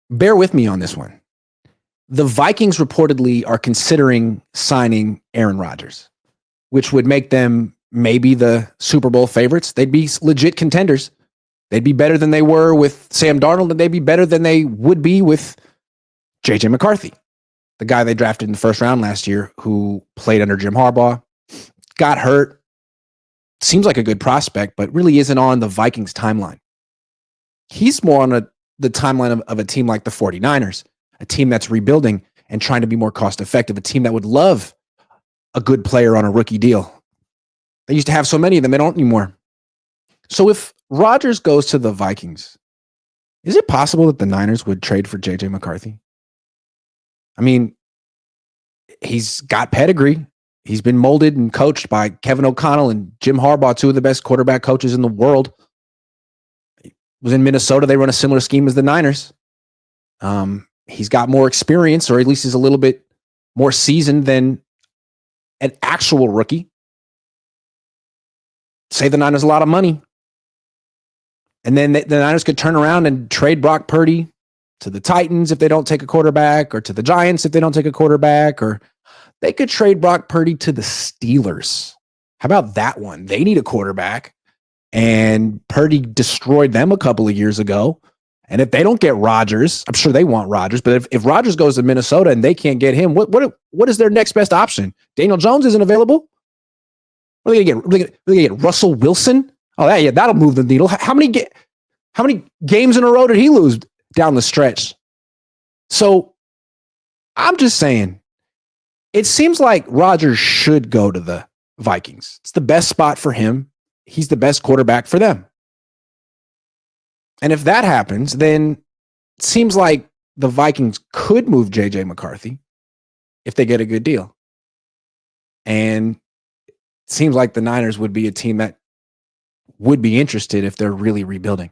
bear with me on this one. The Vikings reportedly are considering signing Aaron Rodgers, which would make them maybe the Super Bowl favorites. They'd be legit contenders. They'd be better than they were with Sam Darnold, and they'd be better than they would be with J.J. McCarthy, the guy they drafted in the first round last year who played under Jim Harbaugh, got hurt, seems like a good prospect, but really isn't on the Vikings timeline. He's more on the timeline of a team like the 49ers, a team that's rebuilding and trying to be more cost effective, a team that would love a good player on a rookie deal. They used to have so many of them, they don't anymore. So if Rodgers goes to the Vikings, is it possible that the Niners would trade for J.J. McCarthy? I mean, he's got pedigree. He's been molded and coached by Kevin O'Connell and Jim Harbaugh, two of the best quarterback coaches in the world. He was in Minnesota. They run a similar scheme as the Niners. He's got more experience, or at least he's a little bit more seasoned than an actual rookie. Save the Niners a lot of money. And then the Niners could turn around and trade Brock Purdy to the Titans if they don't take a quarterback, or to the Giants if they don't take a quarterback, or they could trade Brock Purdy to the Steelers. How about that one? They need a quarterback, and Purdy destroyed them a couple of years ago. And if they don't get Rodgers, I'm sure they want Rodgers, but if Rodgers goes to Minnesota and they can't get him, what is their next best option? Daniel Jones isn't available. What are they going to get? Are they going to get Russell Wilson? Oh, yeah, that'll move the needle. How many games in a row did he lose down the stretch? So I'm just saying, it seems like Rodgers should go to the Vikings. It's the best spot for him. He's the best quarterback for them. And if that happens, then it seems like the Vikings could move J.J. McCarthy if they get a good deal. And it seems like the Niners would be a team that would be interested if they're really rebuilding.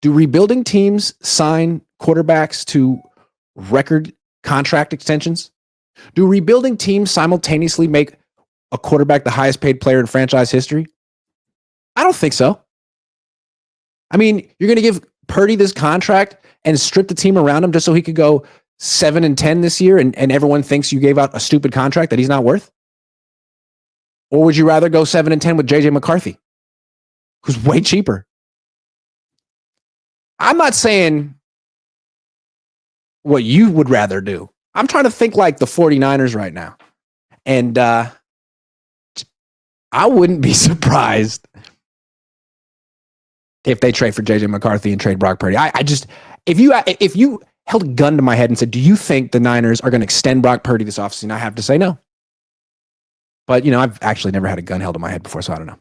Do rebuilding teams sign quarterbacks to record contract extensions? Do rebuilding teams simultaneously make a quarterback the highest paid player in franchise history? I don't think so. I mean, you're going to give Purdy this contract and strip the team around him just so he could go 7-10 this year and everyone thinks you gave out a stupid contract that he's not worth? Or would you rather go 7-10 with J.J. McCarthy, who's way cheaper? I'm not saying what you would rather do. I'm trying to think like the 49ers right now. And I wouldn't be surprised if they trade for J.J. McCarthy and trade Brock Purdy. If you held a gun to my head and said, do you think the Niners are going to extend Brock Purdy this offseason? I have to say no. But, I've actually never had a gun held to my head before, so I don't know.